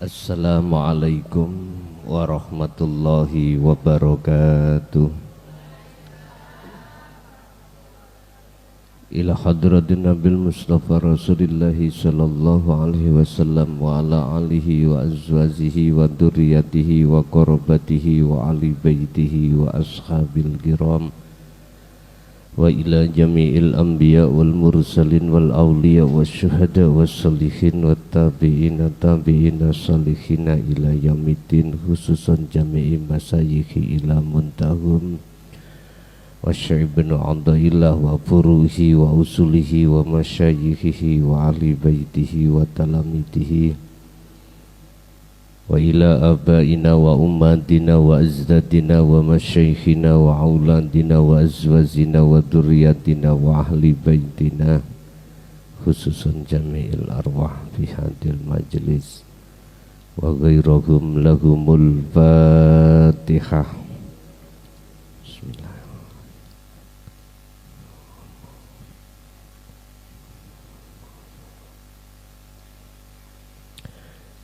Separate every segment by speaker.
Speaker 1: Assalamualaikum warahmatullahi wabarakatuh. Ila hadratin Nabil Mustafa Rasulillahi sallallahu alaihi wasallam wa ala alihi wa azwajihi wa dzurriyyatihi wa qurabatihi wa ali baitihi wa ashabil kiram wa ila jami'il anbiya wal mursalin wal awliya was syuhada was salihin wat tabi'ina tabi'ina salihina ila yaumiddin, khususan jami'i masayikhi ila muntahum wa syai'ibnu adha'illah wa furuhi wa usulihi wa masyayikhihi wa ali baitihi wa talamidihi wa ila abaina wa ummatina wa azdadina wa masyaikhina wa auladina wa azwazina wa dzurriyyatina wa ahli baitina, khususan jami'il arwah fi hadil majlis wa ghairahum lahumul fatihah.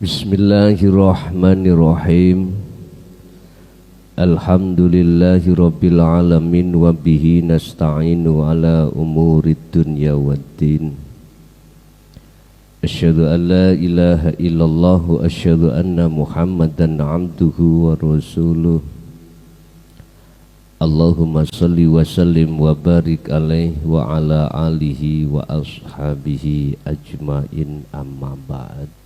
Speaker 1: Bismillahirrahmanirrahim. Alhamdulillahi rabbil alamin wa bihi nasta'inu ala umurid dunya waddin. Asyhadu an la ilaha illallah wa asyhadu anna Muhammadan abduhu wa rasuluh. Allahumma salli wa sallim wa barik alaihi wa ala alihi wa ashabihi ajmain, amma ba'd.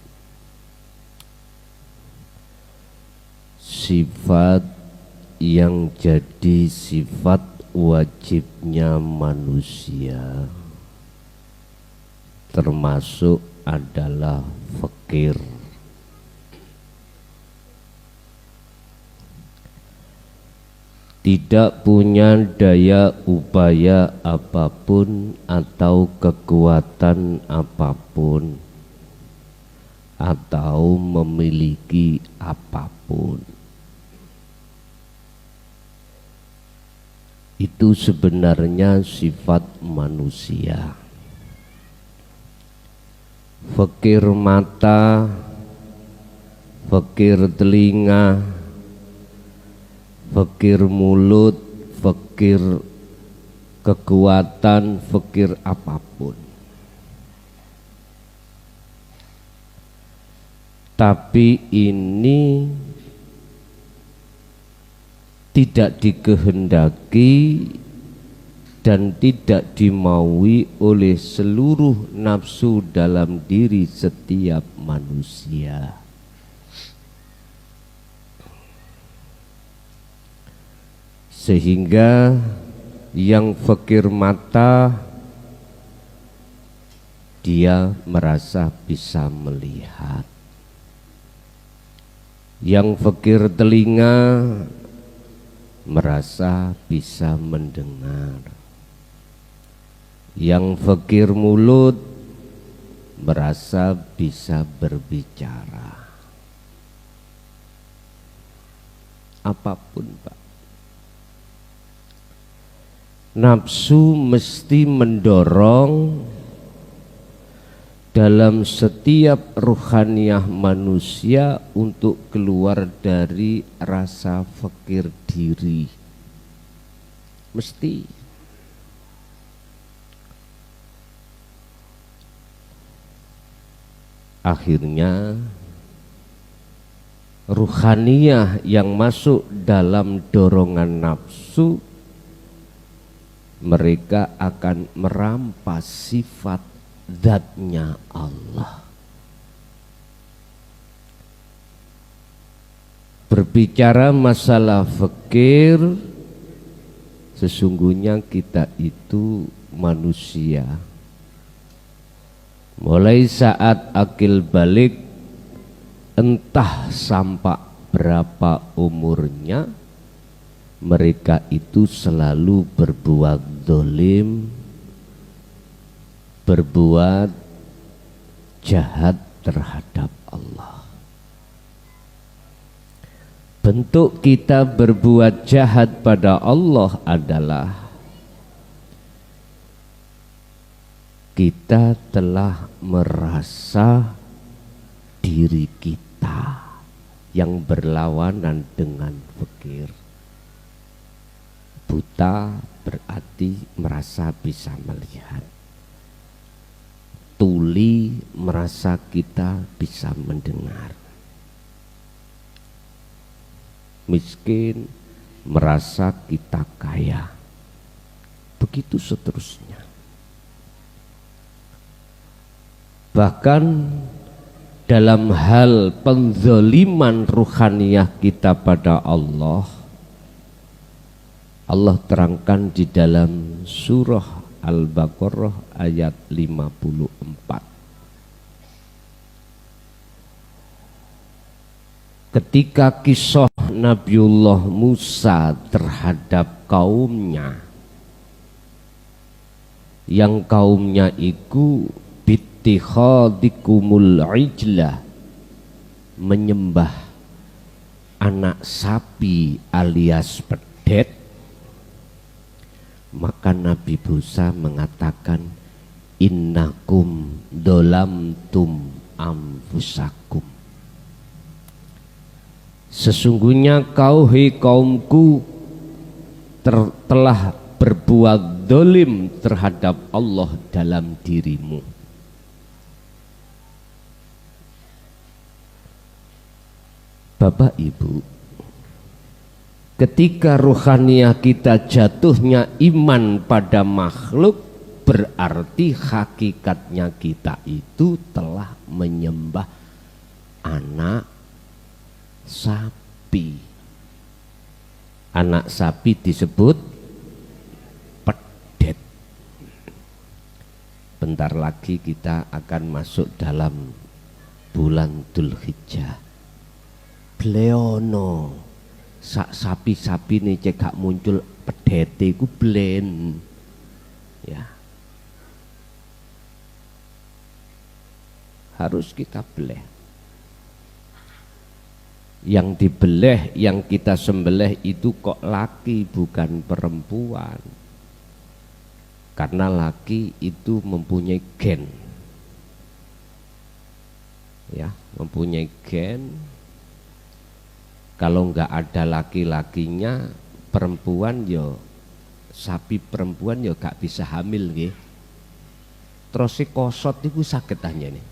Speaker 1: Sifat yang jadi sifat wajibnya manusia termasuk adalah fakir. Tidak punya daya upaya apapun atau kekuatan apapun atau memiliki apapun. Itu sebenarnya sifat manusia. Fakir mata, fakir telinga, fakir mulut, fakir kekuatan, fakir apapun. Tapi ini tidak dikehendaki dan tidak dimaui oleh seluruh nafsu dalam diri setiap manusia. Sehingga yang fakir mata, dia merasa bisa melihat. Yang fakir telinga merasa bisa mendengar. Yang fakir mulut merasa bisa berbicara. Apapun, Pak. Nafsu mesti mendorong dalam setiap ruhaniyah manusia untuk keluar dari rasa fakir diri. Mesti. Akhirnya ruhaniyah yang masuk dalam dorongan nafsu, mereka akan merampas sifat zatnya Allah. Berbicara masalah fakir, sesungguhnya kita itu manusia. Mulai saat akil balik, entah sampai berapa umurnya, mereka itu selalu berbuat zalim, berbuat jahat terhadap Allah. Bentuk kita berbuat jahat pada Allah adalah kita telah merasa diri kita yang berlawanan dengan fakir. Buta berarti merasa bisa melihat. Tuli merasa kita bisa mendengar. Miskin merasa kita kaya. Begitu seterusnya. Bahkan dalam hal penzaliman ruhaniyah kita pada Allah, Allah terangkan di dalam surah Al-Baqarah ayat 54. Ketika kisah Nabiullah Musa terhadap kaumnya, yang kaumnya itu bittikhadikumul ijlah, menyembah anak sapi alias pedet, maka Nabi Musa mengatakan innakum dolamtum anfusakum, sesungguhnya kau hei kaumku telah berbuat dolim terhadap Allah dalam dirimu. Bapak Ibu, ketika ruhaniyah kita jatuhnya iman pada makhluk, berarti hakikatnya kita itu telah menyembah anak sapi. Anak sapi disebut pedet. Bentar lagi kita akan masuk dalam bulan Dzulhijjah. Bleono sak sapi-sapi nih cek gak muncul pedete ku blen ya, harus kita beleh. Yang dibeleh, yang kita sembelih itu kok laki bukan perempuan, karena laki itu mempunyai gen ya, mempunyai gen. Kalau nggak ada laki-lakinya, perempuan yo, sapi perempuan yo gak bisa hamil nggih. Terus si kosot itu sakit aja nih.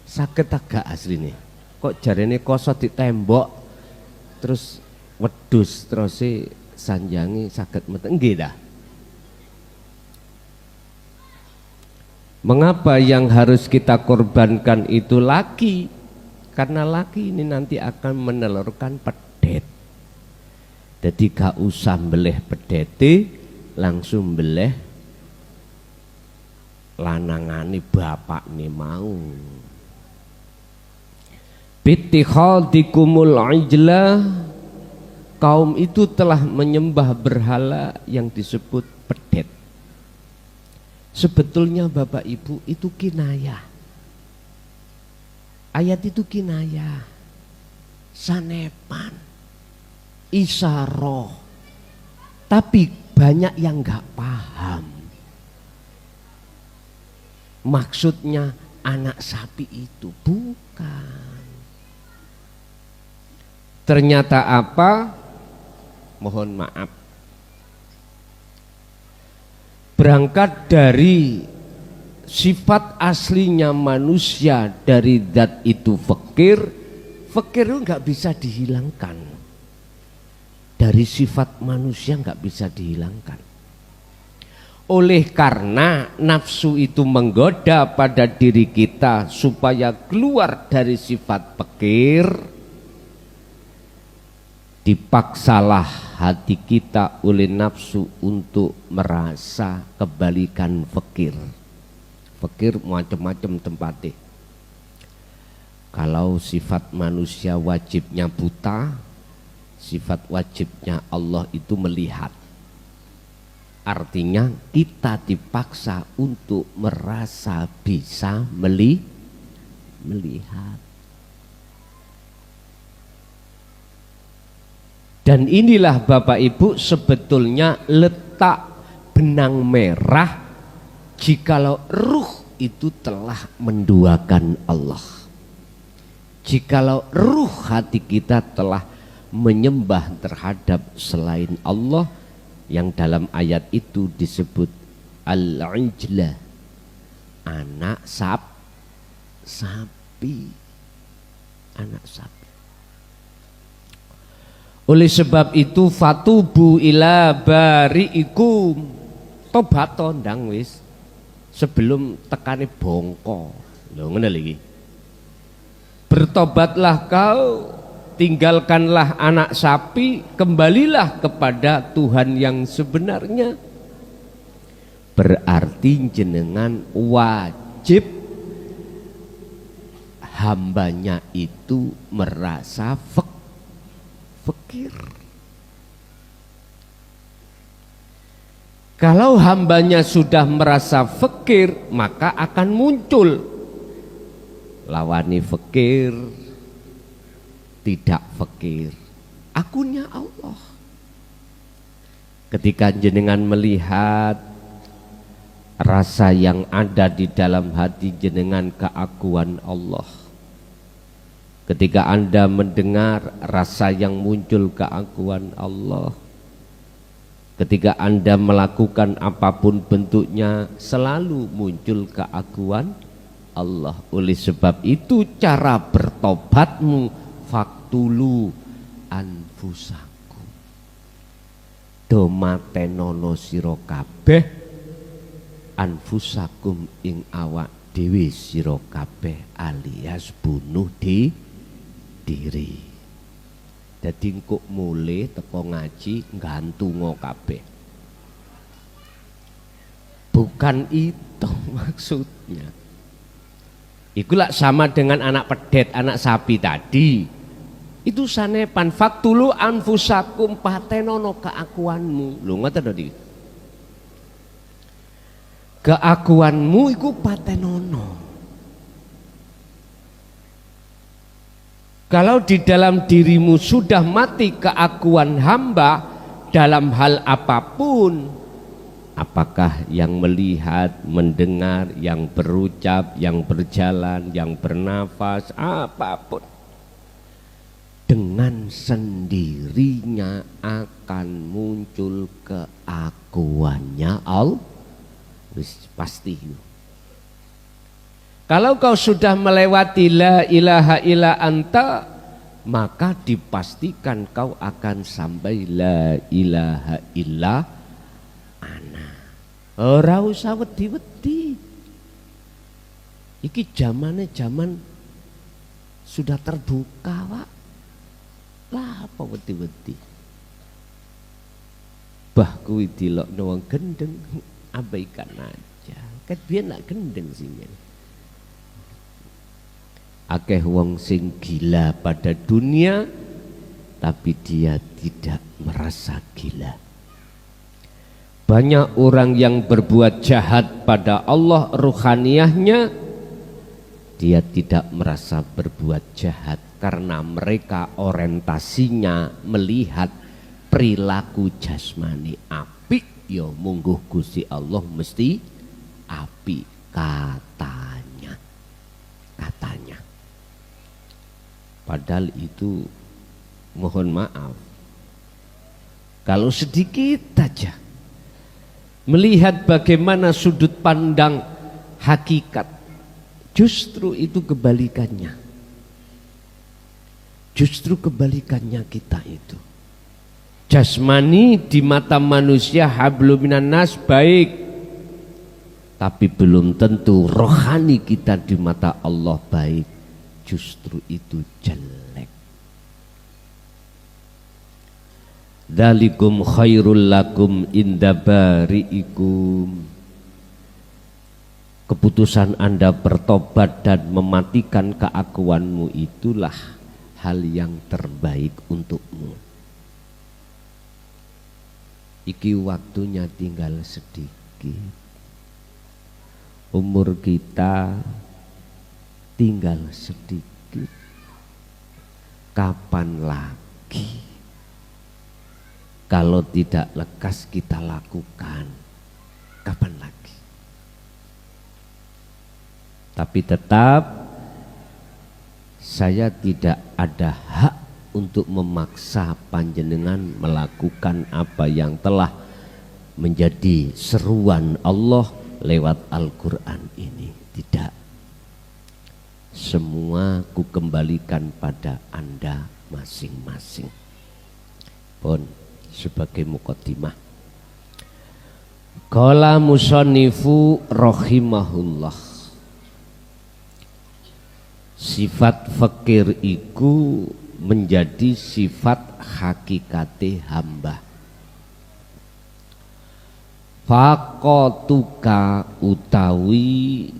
Speaker 1: Sakit agak asli nih. Kok jarene kosot di tembok terus wedus terus si sanjangi sakit meten nggih dah. Mengapa yang harus kita korbankan itu laki? Karena laki ini nanti akan menelurkan pedet. Jadi gak usah beleh pedete, langsung beleh lanangane bapak nih mau. Bittikhadikumul ijlah, kaum itu telah menyembah berhala yang disebut pedet. Sebetulnya Bapak Ibu itu kinayah. Ayat itu kinayah, sanepan, isaroh, tapi banyak yang nggak paham. Maksudnya anak sapi itu bukan. Ternyata apa? Mohon maaf. Berangkat dari sifat aslinya manusia, dari zat itu fakir. Fakir itu nggak bisa dihilangkan. Dari sifat manusia nggak bisa dihilangkan. Oleh karena nafsu itu menggoda pada diri kita supaya keluar dari sifat fakir, dipaksalah hati kita oleh nafsu untuk merasa kebalikan fakir. Fakir macam-macam tempatnya. Kalau sifat manusia wajibnya buta, sifat wajibnya Allah itu melihat. Artinya kita dipaksa untuk merasa bisa melihat. Dan inilah Bapak Ibu sebetulnya letak benang merah jikalau ruh itu telah menduakan Allah. Jikalau ruh hati kita telah menyembah terhadap selain Allah, yang dalam ayat itu disebut al-ijlah, anak sapi, anak sapi. Oleh sebab itu fatubu ila bari'ikum, tobat ndang wis sebelum tekane bongko. Lho ngene lagi. Bertobatlah kau, tinggalkanlah anak sapi, kembalilah kepada Tuhan yang sebenarnya. Berarti jenengan wajib hambanya itu merasa fakir. Kalau hambanya sudah merasa fakir, maka akan muncul lawani fakir, tidak fakir, akunya Allah. Ketika jenengan melihat rasa yang ada di dalam hati jenengan keakuan Allah, ketika Anda mendengar rasa yang muncul keakuan Allah, ketika Anda melakukan apapun bentuknya selalu muncul keakuan Allah. Oleh sebab itu cara bertobatmu faktulu anfusakum, do matenono sira kabeh anfusakum ing awak dhewe sira kabeh, alias bunuh diri. Dadi engko mulai teko ngaji nggantungo kabeh, bukan itu maksudnya. Ikulah sama dengan anak pedet, anak sapi tadi. Itu sanepan faktulu anfusakum, patenono keakuanmu. Lho ngoten tadi. Keakuanmu iku patenono. Kalau di dalam dirimu sudah mati keakuan hamba dalam hal apapun, apakah yang melihat, mendengar, yang berucap, yang berjalan, yang bernafas, apapun, dengan sendirinya akan muncul keakuannya Allah. Pasti. Kalau kau sudah melewati la ilaha illa anta, maka dipastikan kau akan sampai la ilaha illa ana. Ora usah wedi-wedi. Iki zamane zaman sudah terbuka, Pak. Lah apa wedi-wedi? Bah kuwi dilokno wong gendeng, abaikan aja. Ket biyen nak gendeng sing ngene. Akeh wong sing gila pada dunia tapi dia tidak merasa gila. Banyak orang yang berbuat jahat pada Allah ruhaniyahnya, dia tidak merasa berbuat jahat karena mereka orientasinya melihat perilaku jasmani apik, ya mungguh Gusti Allah mesti apik katanya. Padahal itu mohon maaf, kalau sedikit saja melihat bagaimana sudut pandang hakikat, justru itu kebalikannya. Justru kebalikannya kita itu. Jasmani di mata manusia hablum minan nas baik, tapi belum tentu rohani kita di mata Allah baik. Justru itu jelek. Dzalikum khairul lakum inda bari'ikum. Keputusan Anda bertobat dan mematikan keakuanmu itulah hal yang terbaik untukmu. Iki waktunya tinggal sedikit. Umur kita tinggal sedikit. Kapan lagi? Kalau tidak lekas kita lakukan, kapan lagi? Tapi tetap saya tidak ada hak untuk memaksa panjenengan melakukan apa yang telah menjadi seruan Allah lewat Al-Quran ini. Tidak. Semua ku kembalikan pada Anda masing-masing. Pun sebagai muqaddimah. Qala musannifu rahimahullah. Sifat fakir iku menjadi sifat hakikate hamba. Faqatuka utawi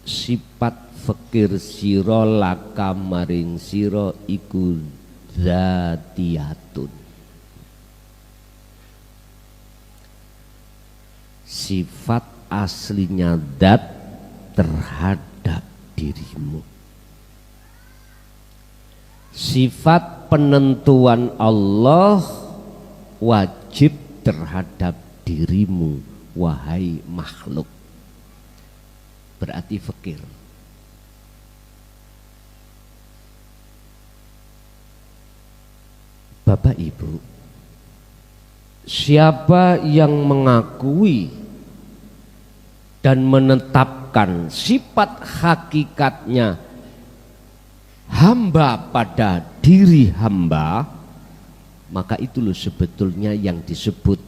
Speaker 1: sifat fakir sira laka maring sira iku zatiyatun. Sifat aslinya dat terhadap dirimu. Sifat penentuan Allah wajib terhadap dirimu, wahai makhluk. Berarti fakir. Bapak Ibu, siapa yang mengakui dan menetapkan sifat hakikatnya hamba pada diri hamba, maka itu loh sebetulnya yang disebut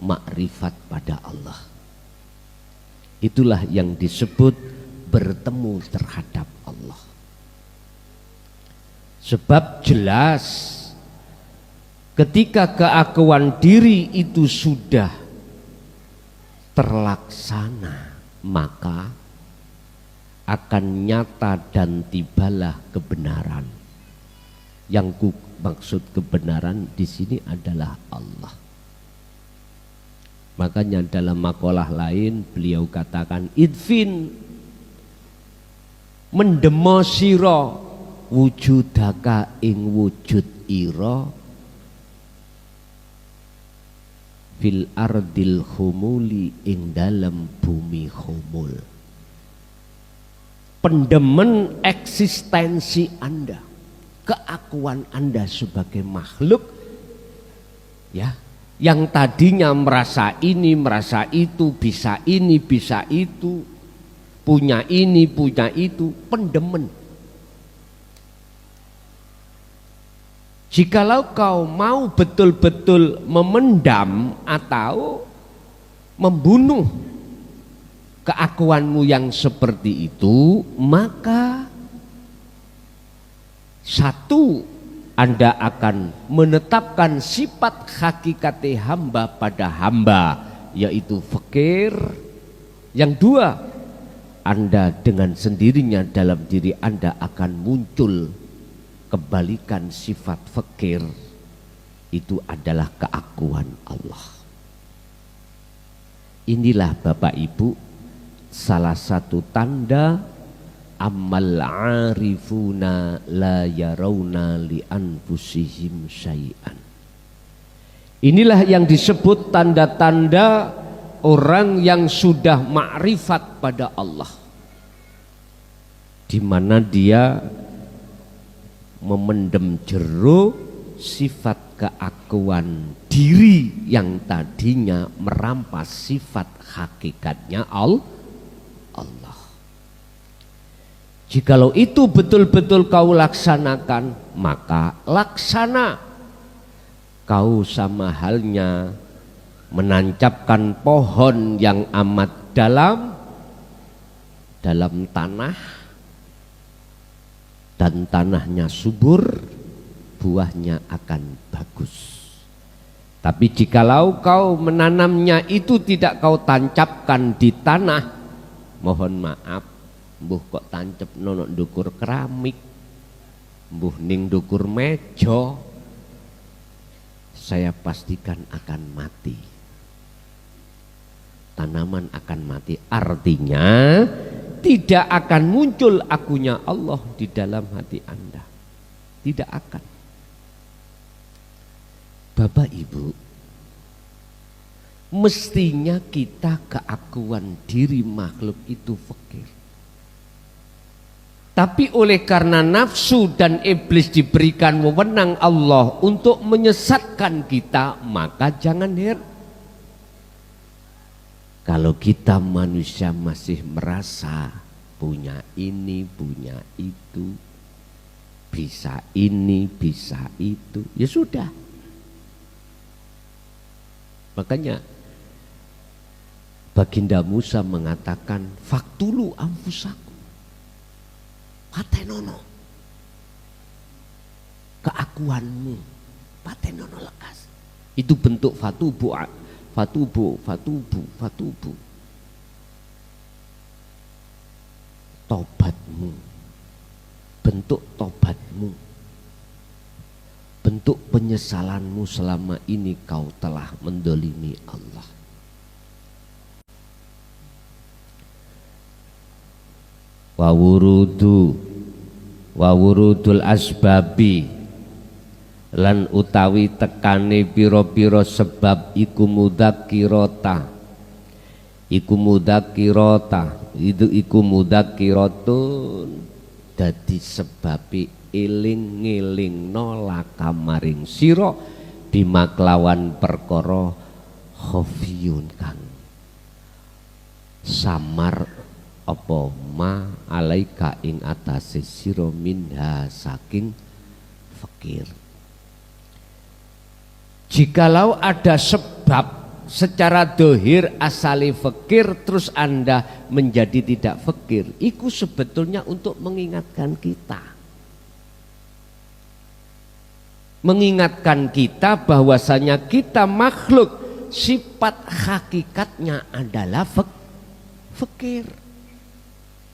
Speaker 1: makrifat pada Allah. Itulah yang disebut bertemu terhadap Allah. Sebab jelas ketika keakuan diri itu sudah terlaksana, maka akan nyata dan tibalah kebenaran. Yang ku maksud kebenaran di sini adalah Allah. Makanya dalam makalah lain beliau katakan idfin mendemo sira wujudaka ing wujud ira fil ardil khumuli ing dalam bumi khumul. Pendemen eksistensi Anda, keakuan Anda sebagai makhluk, ya, yang tadinya merasa ini, merasa itu, bisa ini, bisa itu, punya ini, punya itu, pendemen. Jikalau kau mau betul-betul memendam atau membunuh keakuanmu yang seperti itu, maka satu, Anda akan menetapkan sifat hakikat hamba pada hamba, yaitu fakir. Yang dua, Anda dengan sendirinya dalam diri Anda akan muncul kebalikan sifat fakir, itu adalah keakuan Allah. Inilah Bapak Ibu salah satu tanda amal arifuna la yarawna li anfusihim syai'an. Inilah yang disebut tanda-tanda orang yang sudah makrifat pada Allah, di mana dia memendam jero sifat keakuan diri yang tadinya merampas sifat hakikatnya Allah. Jikalau itu betul-betul kau laksanakan, maka laksana. Kau sama halnya menancapkan pohon yang amat dalam tanah, dan tanahnya subur, buahnya akan bagus. Tapi jikalau kau menanamnya itu tidak kau tancapkan di tanah, mohon maaf, mbuh kok tancep nonok dukur keramik, mbuh ning dukur meja, saya pastikan akan mati. Tanaman akan mati, artinya tidak akan muncul akunya Allah di dalam hati Anda. Tidak akan. Bapak Ibu, mestinya kita keakuan diri makhluk itu fakir. Tapi oleh karena nafsu dan iblis diberikan wewenang Allah untuk menyesatkan kita, maka jangan heran kalau kita manusia masih merasa punya ini, punya itu, bisa ini, bisa itu, ya sudah. Makanya Baginda Musa mengatakan faktulu anfusakum, patenono keakuanmu, patenono lekas. Itu bentuk fatubu, tobatmu, bentuk tobatmu, bentuk penyesalanmu selama ini kau telah mendolimi Allah. Wawurudul asbabi lan utawi tekane pira-pira sebab iku mudzakiratun dadi sebabi eling-elingno laka maring sira bima kelawan perkara khafiyun kang samar apa ma alaika ing atase sira minha saking fakir. Jikalau ada sebab secara dohir asali fakir terus Anda menjadi tidak fakir, itu sebetulnya untuk mengingatkan kita. Mengingatkan kita bahwasanya kita makhluk sifat hakikatnya adalah fakir.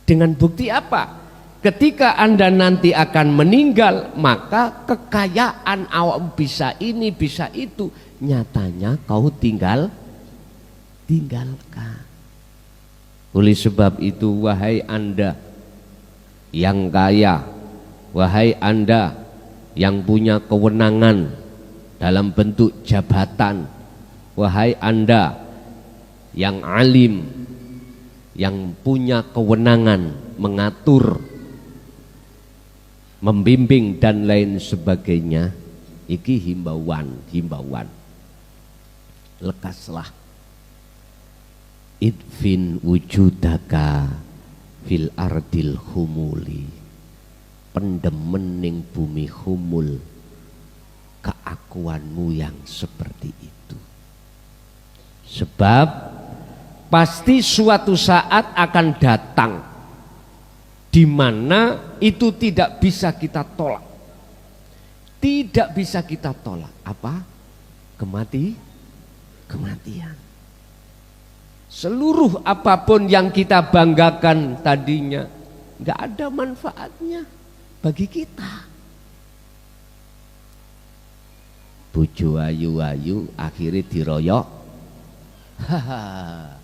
Speaker 1: Dengan bukti apa? Ketika Anda nanti akan meninggal, maka kekayaan awak bisa ini, bisa itu, nyatanya kau tinggalkan. Oleh sebab itu, wahai Anda yang kaya, wahai Anda yang punya kewenangan dalam bentuk jabatan, wahai Anda yang alim, yang punya kewenangan mengatur, membimbing dan lain sebagainya, iki himbauan. Lekaslah idfin wujudaka fil ardil humuli, pendemening bumi humul keakuanmu yang seperti itu. Sebab pasti suatu saat akan datang di mana itu tidak bisa kita tolak. Tidak bisa kita tolak. Apa? Kematian. Seluruh apapun yang kita banggakan tadinya nggak ada manfaatnya bagi kita. Bojo ayu-ayu akhirnya diroyok. Haha.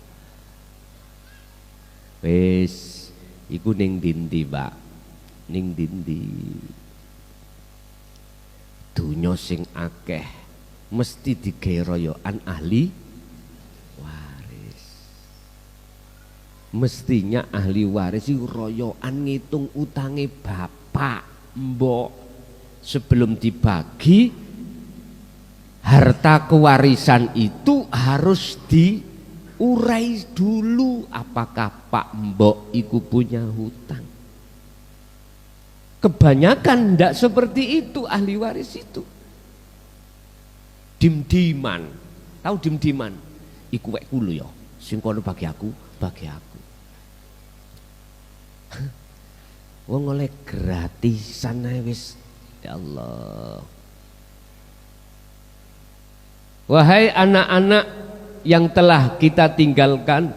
Speaker 1: Wes, iku ning dindi, Pak. Ning dindi. Dunya sing akeh mesti digawe royokan ahli waris. Mestinya ahli waris iku royokan ngitung utange bapak, mbok. Sebelum dibagi harta kewarisan itu harus diurai dulu, apakah Pak Mbok iku punya hutang. Kebanyakan tidak seperti itu ahli waris itu. Dim-diman. Tahu dim-diman? Iku wekku lho ya. Sing kono bagi aku. Wong oleh gratisan ae wis. Ya Allah. Wahai anak-anak yang telah kita tinggalkan,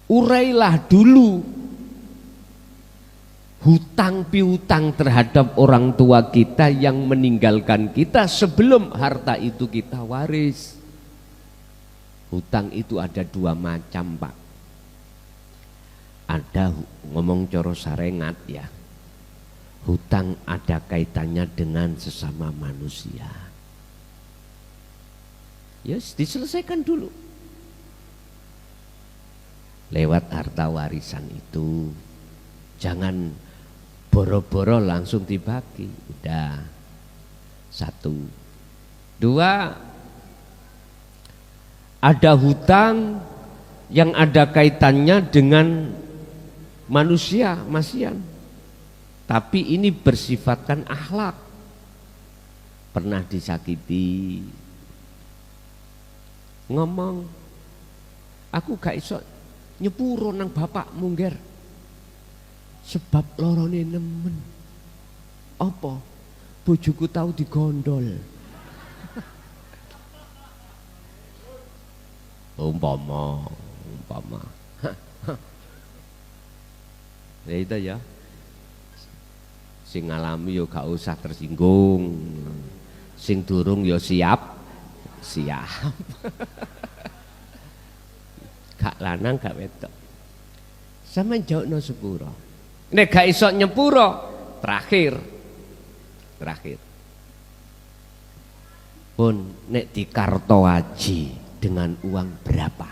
Speaker 1: urailah dulu hutang piutang terhadap orang tua kita yang meninggalkan kita sebelum harta itu kita waris. Hutang itu ada dua macam, Pak. Ada ngomong coro sarengat ya, hutang ada kaitannya dengan sesama manusia. Ya, diselesaikan dulu. lewat harta warisan itu. Jangan boro-boro langsung dibagi. Udah. 1. 2, ada hutang yang ada kaitannya dengan manusia, masian. Tapi ini bersifatkan akhlak. Pernah disakiti, ngomong, aku gak iso nyepuro nang bapak mungger sebab lorone nemen. Apa? Bojoku tahu digondol. Umpama. Ya itu ya. Sing ngalami yo gak usah tersinggung. Sing durung yo siap. Gak lanang gak wedok. Sampeyan jawabno sepuro. Nek gak iso nyepuro, terakhir. Pun nek dikarto haji dengan uang berapa?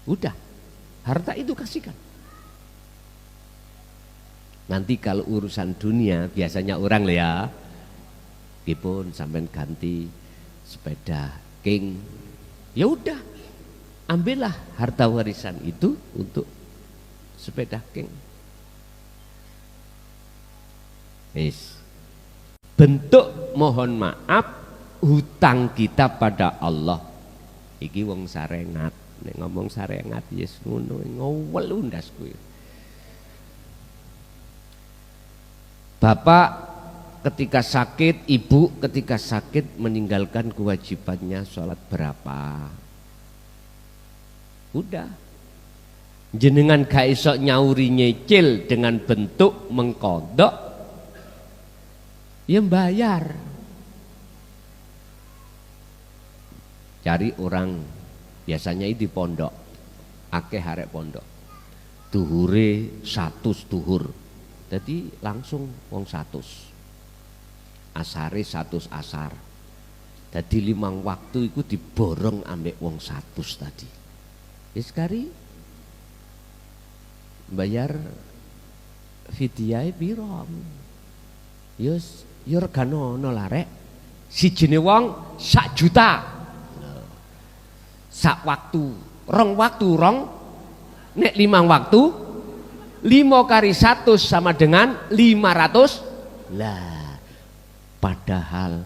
Speaker 1: Udah, harta itu kasihkan. Nanti kalau urusan dunia biasanya orang ya, pun sampai ganti sepeda king, ya udah, ambillah harta warisan itu untuk sepeda king. Bentuk mohon maaf hutang kita pada Allah. Iki wong sarengat, nek ngomong sarengat yes ngono ngowel undas kuwi. Bapak ketika sakit, ibu ketika sakit meninggalkan kewajibannya sholat berapa? Udah. Jenengan gak iso nyauri nyicil dengan bentuk mengkodok, ya bayar. Cari orang biasanya di pondok, akeh arek pondok. Duhure 100 duhur. Jadi langsung wong 100. Asare 100 asar. Jadi 5 waktu itu diborong ambek wong 100 tadi. Wis kari bayar fidyah piro? Yus yo regane ono larek. Sijine wong 1 juta. Sak waktu, rong waktu rong, nek 5 waktu 5 kali 100 sama dengan 500 lah. Padahal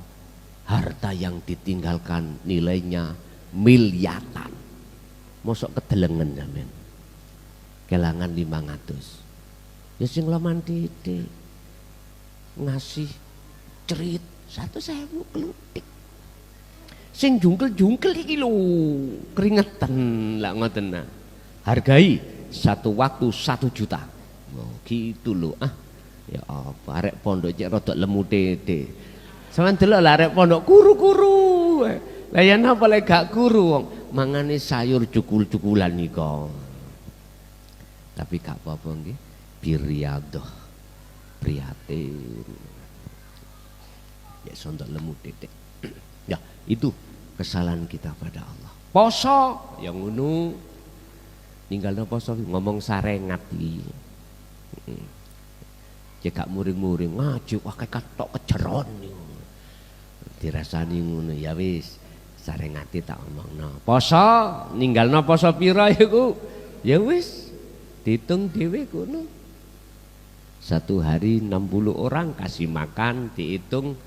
Speaker 1: harta yang ditinggalkan nilainya miliaran. Mosok kedelengen sampean. Kelangan 500. Ya sing laman titik ngasih cerit 1.000 kelutik. Sing jungkel-jungkel iki lho keringetan lah ngoten nah. Hargai 1 waktu 1 juta. Oh, gitu loh. Ya apa arek pondok cek rodok lemu tete. Sampeyan delok lah arek pondok kuru-kuru. Lah yen apa lek gak kuru wong mangane sayur cukul-cukulan nika. Tapi gak apa-apa nggih. Biriyadhah. Prihatin. Ya sondok lemu tete. Ya, itu kesalahan kita pada Allah. Poso yang ngono ninggalno poso ngomong sarengat iki. Cek gak muring-muring ngaji wae katok kejeron niku. Dirasani ngono ya wis sarengati tak omongno. Poso ninggalno poso pira iku? Ya wis diitung dhewe kono. 1 hari 60 orang kasih makan dihitung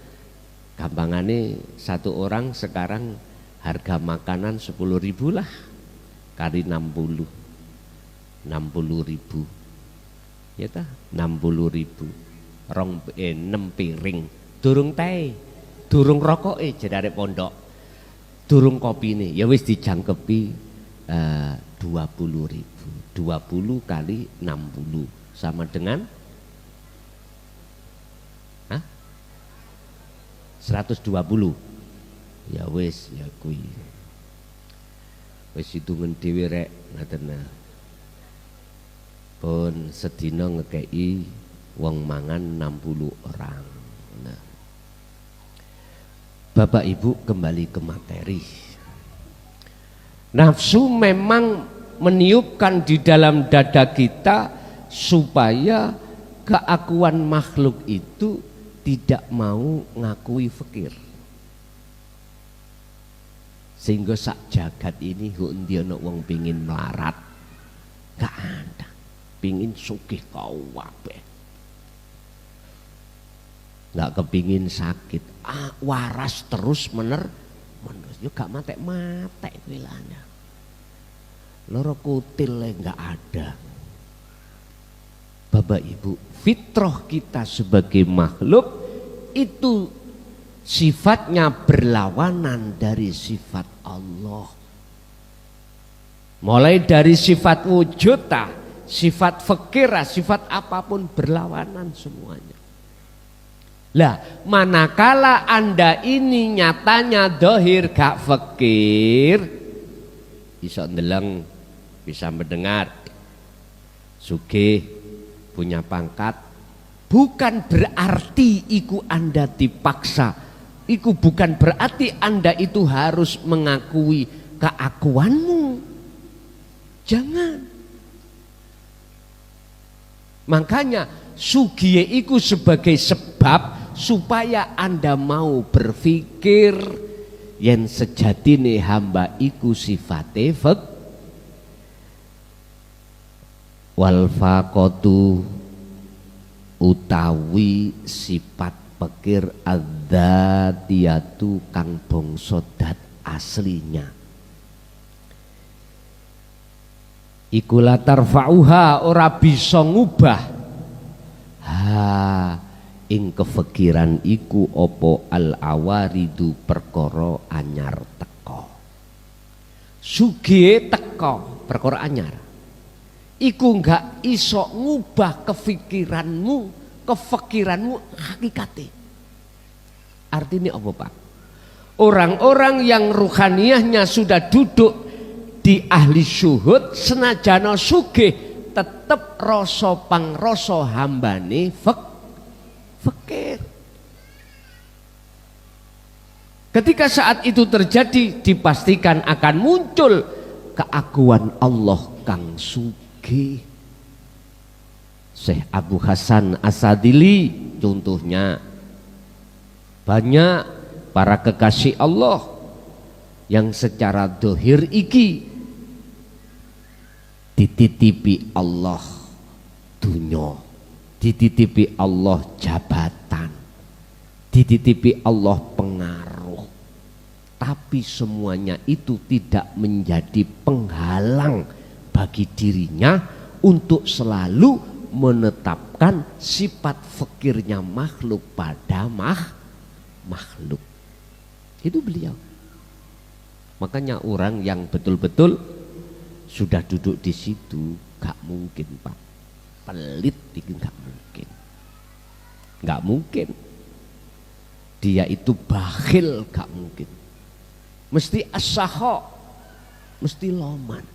Speaker 1: gampangane 1 orang sekarang harga makanan 10.000 lah kali 60 ribu ya ta 60.000 6 piring durung teh durung rokoke jedare pondok durung kopine ya wis dijangkepi 20.000 20 kali 60 sama dengan 120. Ya wis ya kuwi. Wis hitungan dhewe rek ngaten. Pun sedina ngekei wong mangan 60 orang. Nah. Bapak Ibu kembali ke materi. Nafsu memang meniupkan di dalam dada kita supaya keakuan makhluk itu tidak mau ngakui fakir. Sehingga sak jagat ini hundi ana wong pingin melarat, gak ada. Pingin sugih kabeh. Gak kepingin sakit, waras terus menerus. Yo gak matek-matek kuwi lana. Loro kutil gak ada. Bapak Ibu, fitrah kita sebagai makhluk itu sifatnya berlawanan dari sifat Allah. Mulai dari sifat wujud, sifat fakir, sifat apapun berlawanan semuanya. Lah, manakala Anda ini nyatanya dohir gak fakir, bisa ndeleng, bisa mendengar, sugih, punya pangkat, bukan berarti iku Anda dipaksa. Iku bukan berarti Anda itu harus mengakui keakuanmu. Jangan. Makanya sugiye iku sebagai sebab supaya Anda mau berpikir yen sejatine hamba iku sifate wal faqatu utawi sifat pikir adzatiyatu kang bangsa dat aslinya iku latar fa'uha ora bisa ngubah ing kefikiran iku opo al awaridu perkara anyar teko sugih teko perkara anyar iku enggak iso ngubah kefikiranmu hakikate. Artinya apa Pak? Orang-orang yang ruhaniyahnya sudah duduk di ahli syuhud senajana sugih tetep rasa pangrasa hambane fakir. Ketika saat itu terjadi dipastikan akan muncul keakuan Allah kang sugih. Syekh Abu Hasan Asadili contohnya, banyak para kekasih Allah yang secara dohir iki dititipi Allah dunya, dititipi Allah jabatan, dititipi Allah pengaruh, tapi semuanya itu tidak menjadi penghalang bagi dirinya untuk selalu menetapkan sifat fakirnya makhluk pada makhluk. Itu beliau. Makanya orang yang betul-betul sudah duduk di situ gak mungkin Pak, pelit itu gak mungkin, gak mungkin. Dia itu bakhil gak mungkin, mesti as-sakha, mesti loman.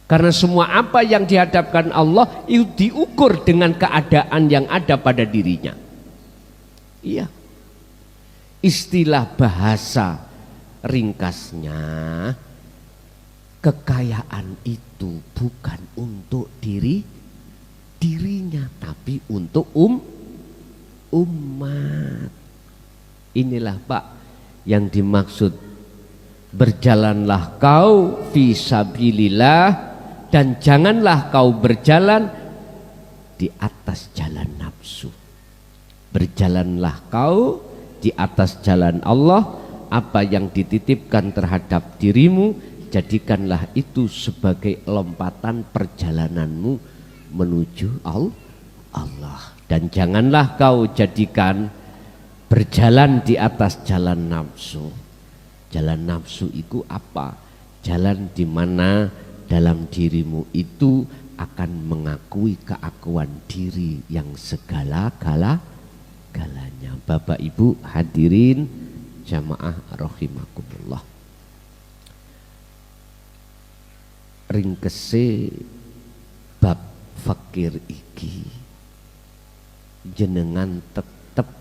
Speaker 1: Karena semua apa yang dihadapkan Allah itu diukur dengan keadaan yang ada pada dirinya. Iya. Istilah bahasa ringkasnya, kekayaan itu bukan untuk dirinya tapi untuk umat. Inilah Pak yang dimaksud berjalanlah kau fi sabilillah dan janganlah kau berjalan di atas jalan nafsu. Berjalanlah kau di atas jalan Allah. Apa yang dititipkan terhadap dirimu, jadikanlah itu sebagai lompatan perjalananmu menuju Allah. Dan janganlah kau jadikan berjalan di atas jalan nafsu. Jalan nafsu itu apa? Jalan di mana dalam dirimu itu akan mengakui keakuan diri yang segala-galanya. Bapak Ibu hadirin jamaah rahimakumullah. Ringkese bab fakir iki jenengan tetap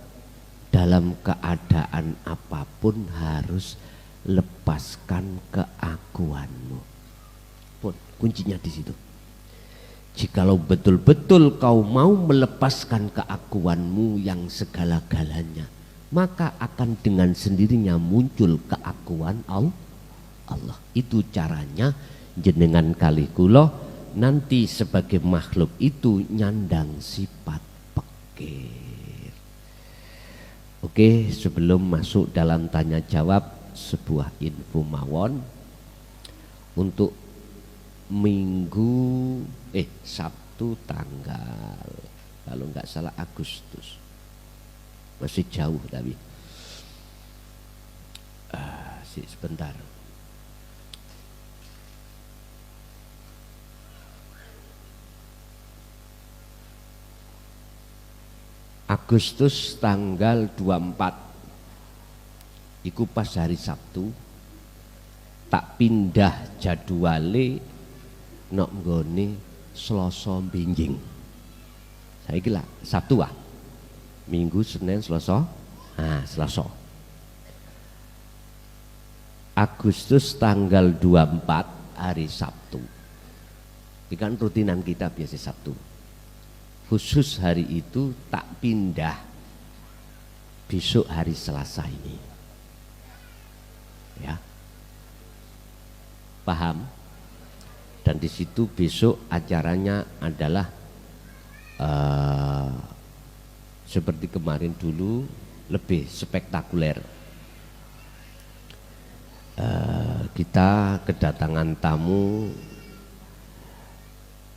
Speaker 1: dalam keadaan apapun harus lepaskan keakuanmu.
Speaker 2: pun kuncinya di situ. Jikalau betul-betul kau mau melepaskan keakuanmu yang segala-galanya, maka akan dengan sendirinya muncul keakuan Allah. Itu caranya jenengan kali kula nanti sebagai makhluk itu nyandang sifat pekir. Oke, sebelum masuk dalam tanya jawab, sebuah info mawon untuk Sabtu tanggal, kalau nggak salah Agustus, masih jauh tapi sebentar. Agustus tanggal 24 iku pas hari Sabtu, tak pindah jadwale nok nggone Selasa Benjing. Saiki lah Sabtu Minggu, Senin, Selasa. Selasa. Agustus tanggal 24 hari Sabtu. Ini kan rutinan kita biasa Sabtu. Khusus hari itu tak pindah besok hari Selasa ini. Ya. Paham? Dan di situ besok acaranya adalah seperti kemarin dulu, lebih spektakuler. Kita kedatangan tamu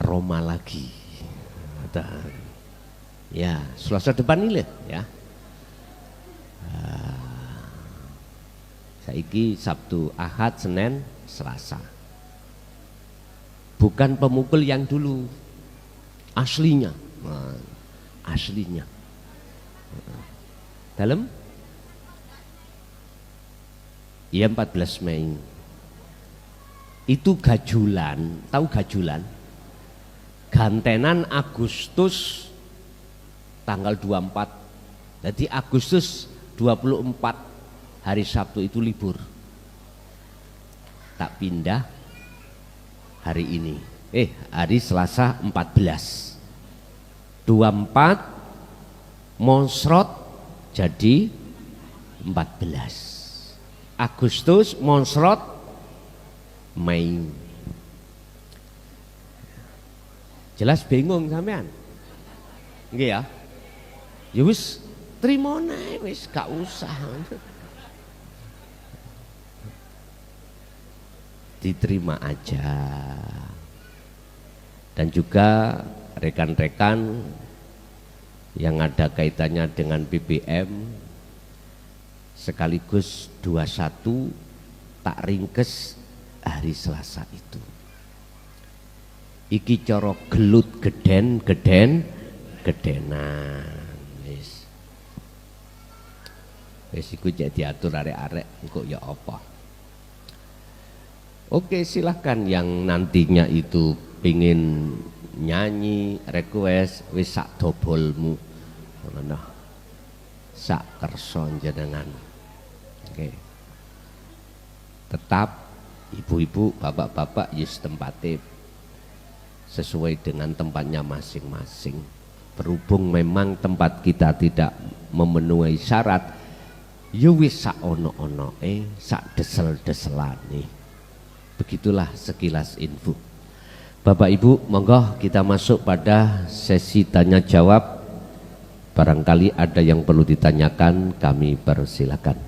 Speaker 2: Roma lagi. Ya, Selasa depan ini ya. Saiki Sabtu, Ahad, Senin, Selasa. Bukan pemukul yang dulu, aslinya. Aslinya. Dalam? Iya 14 Mei. Itu gajulan, tahu gajulan? Gantenan Agustus tanggal 24. Jadi Agustus 24 hari Sabtu itu libur. Tak pindah hari ini. Hari Selasa 14. 24 monsrot jadi 14. Agustus monsrot Mei. Jelas bingung sampean? Nggih ya? Ya wis trimo nae wis gak usah. Diterima aja. Dan juga rekan-rekan yang ada kaitannya dengan BBM sekaligus 21 tak ringkes hari Selasa itu. Iki cara gelut gedenan wis iku cek diatur arek-arek engko ya apa. Oke, silahkan yang nantinya itu pingin nyanyi request wis sak dobolmu ngono sak kersa jenengan. Oke. Tetap ibu-ibu, bapak-bapak yus tempatnya sesuai dengan tempatnya masing-masing. Berhubung memang tempat kita tidak memenuhi syarat, ya wis sak ono-ono sak desel-deselane. Begitulah sekilas info. Bapak Ibu, monggo kita masuk pada sesi tanya jawab. Barangkali ada yang perlu ditanyakan, kami persilakan.